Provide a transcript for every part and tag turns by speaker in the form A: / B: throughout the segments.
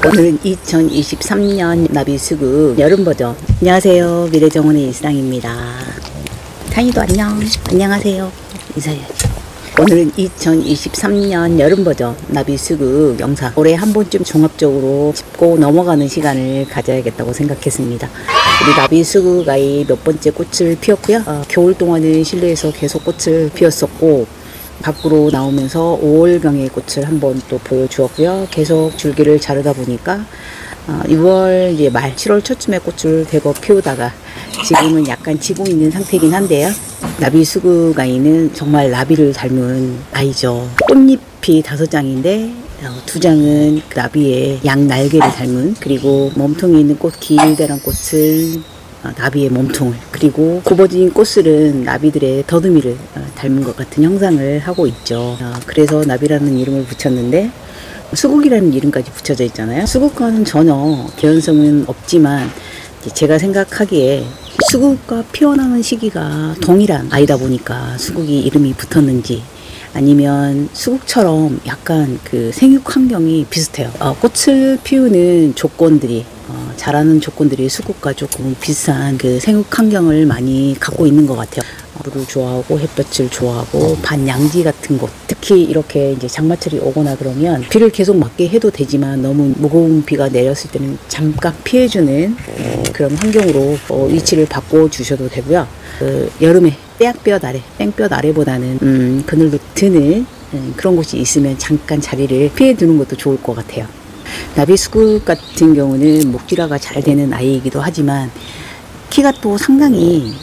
A: 오늘은 2023년 나비수국 여름 버전. 안녕하세요, 미래정원의 일상입니다. 타니도 안녕. 안녕하세요 인사해야지. 오늘은 2023년 여름 버전 나비수국 영상. 올해 한 번쯤 종합적으로 짚고 넘어가는 시간을 가져야겠다고 생각했습니다. 우리 나비수국 아이 몇 번째 꽃을 피웠고요. 겨울 동안은 실내에서 계속 꽃을 피웠었고, 밖으로 나오면서 5월경의 꽃을 한번 또 보여주었고요. 계속 줄기를 자르다 보니까 6월 이제 말 7월 초쯤에 꽃을 대거 피우다가 지금은 약간 지고 있는 상태이긴 한데요. 나비수국 아이는 정말 나비를 닮은 아이죠. 꽃잎이 5장인데 2장은 나비의 양 날개를 닮은, 그리고 몸통에 있는 꽃 길다란 꽃을 나비의 몸통을, 그리고 굽어진 꽃술은 나비들의 더듬이를 닮은 것 같은 형상을 하고 있죠. 그래서 나비라는 이름을 붙였는데, 수국이라는 이름까지 붙여져 있잖아요. 수국과는 전혀 개연성은 없지만 제가 생각하기에 수국과 피어나는 시기가 동일한 아이다 보니까 수국이 이름이 붙었는지, 아니면 수국처럼 약간 그 생육 환경이 비슷해요. 꽃을 피우는 조건들이, 자라는 조건들이 수국과 조금 비슷한 그 생육 환경을 많이 갖고 있는 것 같아요. 물을 좋아하고 햇볕을 좋아하고 반양지 같은 곳, 특히 이렇게 이제 장마철이 오거나 그러면 비를 계속 맞게 해도 되지만 너무 무거운 비가 내렸을 때는 잠깐 피해주는 그런 환경으로 위치를 바꿔 주셔도 되고요. 여름에 땡볕 아래보다는 그늘로 드는 그런 곳이 있으면 잠깐 자리를 피해 두는 것도 좋을 것 같아요. 나비수국 같은 경우는 목질화가 잘 되는 아이이기도 하지만 키가 또 상당히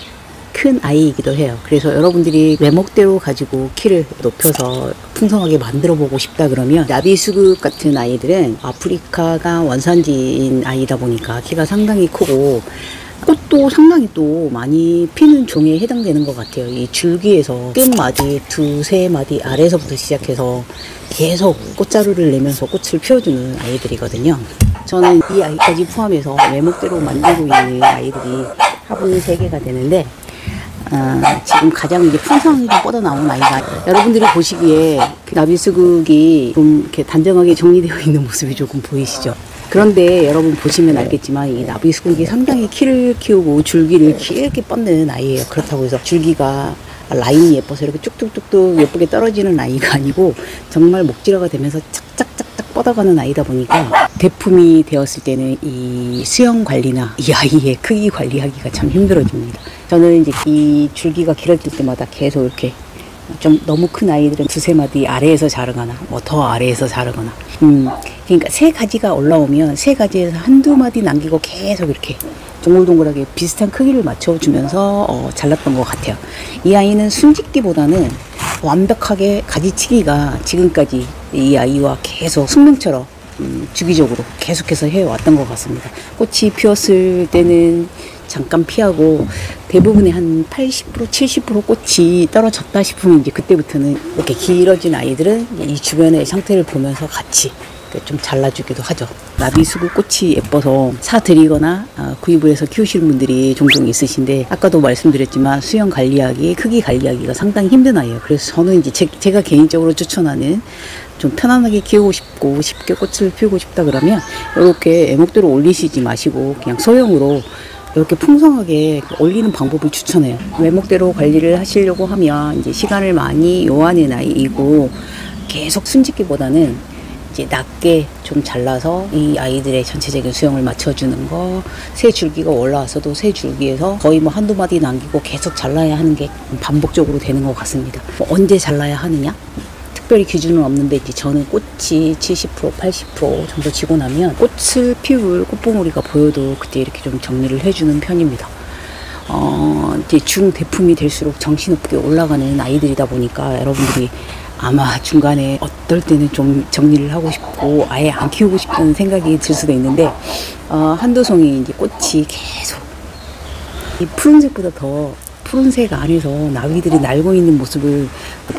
A: 큰 아이이기도 해요. 그래서 여러분들이 외목대로 가지고 키를 높여서 풍성하게 만들어 보고 싶다 그러면, 나비수국 같은 아이들은 아프리카가 원산지인 아이다 보니까 키가 상당히 크고 꽃도 상당히 또 많이 피는 종에 해당되는 것 같아요. 이 줄기에서 끝마디 2-3마디 아래에서부터 시작해서 계속 꽃자루를 내면서 꽃을 피워주는 아이들이거든요. 저는 이 아이까지 포함해서 외목대로 만들고 있는 아이들이 화분 3개가 되는데, 지금 가장 이제 풍성하게 좀 뻗어나온 아이가, 여러분들이 보시기에 그 나비수국이 좀 이렇게 단정하게 정리되어 있는 모습이 조금 보이시죠? 그런데 여러분 보시면 알겠지만 이 나비수국이 상당히 키를 키우고 줄기를 길게 뻗는 아이예요. 그렇다고 해서 줄기가 라인이 예뻐서 이렇게 쭉쭉쭉쭉 예쁘게 떨어지는 아이가 아니고, 정말 목질화가 되면서 착착착착 뻗어가는 아이다 보니까 대품이 되었을 때는 이 수영 관리나 이 아이의 크기 관리하기가 참 힘들어집니다. 저는 이제 이 줄기가 길어질 때마다 계속 이렇게 좀 너무 큰 아이들은 2-3마디 아래에서 자르거나 뭐 더 아래에서 자르거나, 그러니까 3가지가 올라오면 3가지에서 1-2마디 남기고 계속 이렇게 동글동글하게 비슷한 크기를 맞춰주면서 잘랐던 것 같아요. 이 아이는 숨짓기보다는 완벽하게 가지치기가 지금까지 이 아이와 계속 숙명처럼 주기적으로 계속해서 해왔던 것 같습니다. 꽃이 피었을 때는 잠깐 피하고, 대부분의 한 80%, 70% 꽃이 떨어졌다 싶으면 이제 그때부터는 이렇게 길어진 아이들은 이 주변의 상태를 보면서 같이 좀 잘라주기도 하죠. 나비수국 꽃이 예뻐서 사드리거나 구입을 해서 키우시는 분들이 종종 있으신데, 아까도 말씀드렸지만 수영 관리하기, 크기 관리하기가 상당히 힘든 아이예요. 그래서 저는 이제 제가 개인적으로 추천하는, 좀 편안하게 키우고 싶고 쉽게 꽃을 피우고 싶다 그러면 이렇게 애목대로 올리시지 마시고 그냥 소형으로 이렇게 풍성하게 올리는 방법을 추천해요. 외목대로 관리를 하시려고 하면 이제 시간을 많이 요하는 아이이고, 계속 숨짓기보다는 이제 낮게 좀 잘라서 이 아이들의 전체적인 수영을 맞춰주는 거, 새 줄기가 올라왔어도 새 줄기에서 거의 뭐 1-2마디 남기고 계속 잘라야 하는 게 반복적으로 되는 것 같습니다. 언제 잘라야 하느냐? 특별히 기준은 없는데, 이제 저는 꽃이 70%, 80% 정도 지고 나면 꽃을 피울 꽃봉오리가 보여도 그때 이렇게 좀 정리를 해주는 편입니다. 이제 중대품이 될수록 정신없게 올라가는 아이들이다 보니까 여러분들이 아마 중간에 어떨 때는 좀 정리를 하고 싶고 아예 안 키우고 싶다는 생각이 들 수도 있는데, 한두 송이 이제 꽃이 계속 이 푸른색보다 더 푸른색 안에서 나비들이 날고 있는 모습을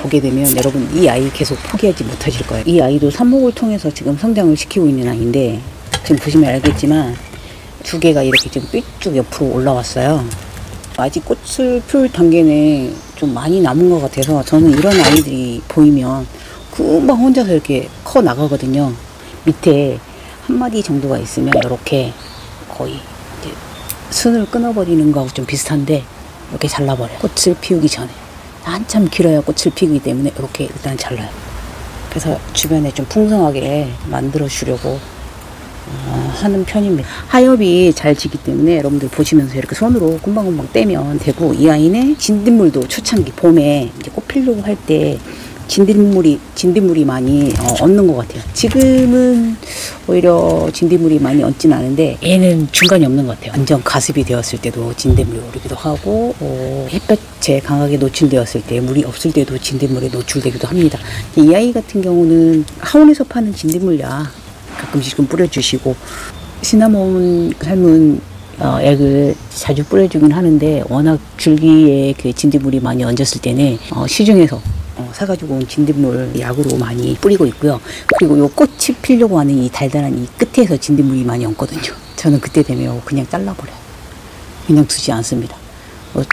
A: 보게 되면 여러분 이 아이 계속 포기하지 못하실 거예요. 이 아이도 삽목을 통해서 지금 성장을 시키고 있는 아이인데, 지금 보시면 알겠지만 2개가 이렇게 지금 삐쭉 옆으로 올라왔어요. 아직 꽃을 피울 단계는 좀 많이 남은 것 같아서 저는 이런 아이들이 보이면 금방 혼자서 이렇게 커 나가거든요. 밑에 한 마디 정도가 있으면 이렇게 거의 이제 순을 끊어버리는 거하고 좀 비슷한데 이렇게 잘라버려요. 꽃을 피우기 전에. 한참 길어야 꽃을 피우기 때문에 이렇게 일단 잘라요. 그래서 주변에 좀 풍성하게 만들어 주려고 하는 편입니다. 하엽이 잘 지기 때문에 여러분들 보시면서 이렇게 손으로 금방금방 떼면 되고, 이 아이는 진딧물도 초창기 봄에 이제 꽃 피려고 할 때 진딧물이 많이 얹는 것 같아요. 지금은 오히려 진딧물이 많이 얹진 않은데 얘는 중간이 없는 것 같아요. 완전 가습이 되었을 때도 진딧물이 오르기도 하고, 햇볕에 강하게 노출되었을 때, 물이 없을 때도 진딧물에 노출되기도 합니다. 이 아이 같은 경우는 하원에서 파는 진딧물약 가끔씩 좀 뿌려주시고, 시나몬 삶은 액을 자주 뿌려주긴 하는데, 워낙 줄기에 그 진딧물이 많이 얹었을 때는 시중에서 사가지고 온 진딧물 약으로 많이 뿌리고 있고요. 그리고 요 꽃이 피려고 하는 이 달달한 이 끝에서 진딧물이 많이 얹거든요. 저는 그때 되면 그냥 잘라버려요. 그냥 두지 않습니다.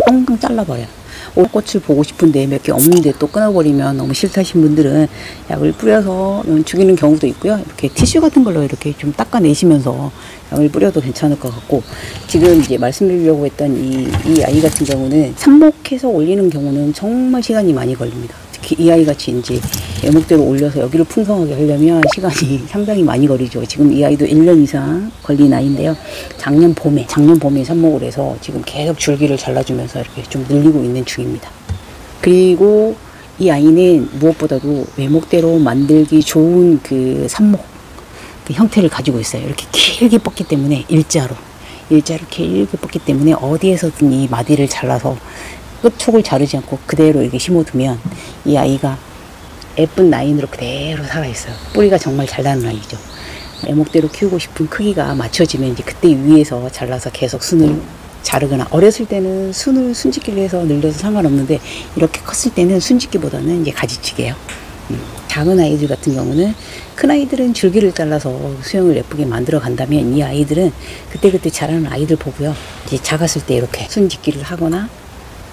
A: 똥강 잘라버려요. 꽃을 보고 싶은데 몇 개 없는데 또 끊어버리면 너무 싫다신 분들은 약을 뿌려서 죽이는 경우도 있고요. 이렇게 티슈 같은 걸로 이렇게 좀 닦아내시면서 약을 뿌려도 괜찮을 것 같고, 지금 이제 말씀드리려고 했던 이 아이 같은 경우는 삽목해서 올리는 경우는 정말 시간이 많이 걸립니다. 특히 이 아이 같이 이제 애목대로 올려서 여기를 풍성하게 하려면 시간이 상당히 많이 걸리죠. 지금 이 아이도 1년 이상 걸린 아이인데요. 작년 봄에 삽목을 해서 지금 계속 줄기를 잘라주면서 이렇게 좀 늘리고 있는 중입니다. 그리고 이 아이는 무엇보다도 외목대로 만들기 좋은 그 삽목, 그 형태를 가지고 있어요. 이렇게 길게 뻗기 때문에 일자로 길게 뻗기 때문에 어디에서든 이 마디를 잘라서 끝촉을 자르지 않고 그대로 이렇게 심어두면 이 아이가 예쁜 라인으로 그대로 살아있어요. 뿌리가 정말 잘 나는 아이죠. 애목대로 키우고 싶은 크기가 맞춰지면 이제 그때 위에서 잘라서 계속 순을 자르거나, 어렸을 때는 순을 순짓기를 해서 늘려서 상관없는데 이렇게 컸을 때는 순짓기보다는 이제 가지치기예요. 작은 아이들 같은 경우는, 큰 아이들은 줄기를 잘라서 수영을 예쁘게 만들어 간다면, 이 아이들은 그때그때 자라는 아이들 보고요. 이제 작았을 때 이렇게 순짓기를 하거나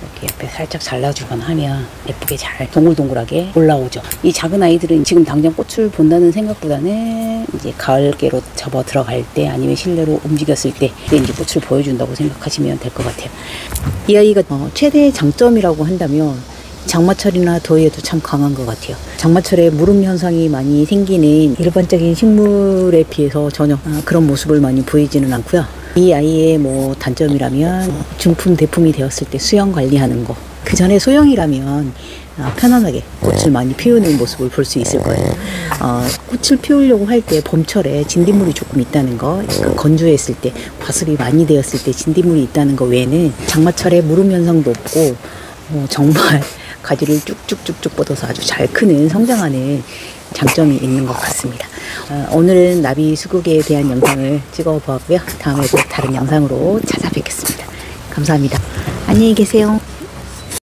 A: 이렇게 옆에 살짝 잘라주거나 하면 예쁘게 잘 동글동글하게 올라오죠. 이 작은 아이들은 지금 당장 꽃을 본다는 생각보다는 이제 가을계로 접어 들어갈 때, 아니면 실내로 움직였을 때 이제 꽃을 보여준다고 생각하시면 될 것 같아요. 이 아이가 최대의 장점이라고 한다면 장마철이나 더위에도 참 강한 것 같아요. 장마철에 무름 현상이 많이 생기는 일반적인 식물에 비해서 전혀 그런 모습을 많이 보이지는 않고요. 이 아이의 단점이라면 중품 대품이 되었을 때 수영 관리하는 거. 그 전에 소형이라면 편안하게 꽃을 많이 피우는 모습을 볼 수 있을 거예요. 꽃을 피우려고 할 때 봄철에 진딧물이 조금 있다는 거, 건조했을 때, 과습이 많이 되었을 때 진딧물이 있다는 거 외에는 장마철에 무름 현상도 없고 정말 가지를 쭉쭉쭉쭉 뻗어서 아주 잘 크는, 성장하는 장점이 있는 것 같습니다. 오늘은 나비 수국에 대한 영상을 찍어보았고요. 다음에 또 다른 영상으로 찾아뵙겠습니다. 감사합니다. 안녕히 계세요.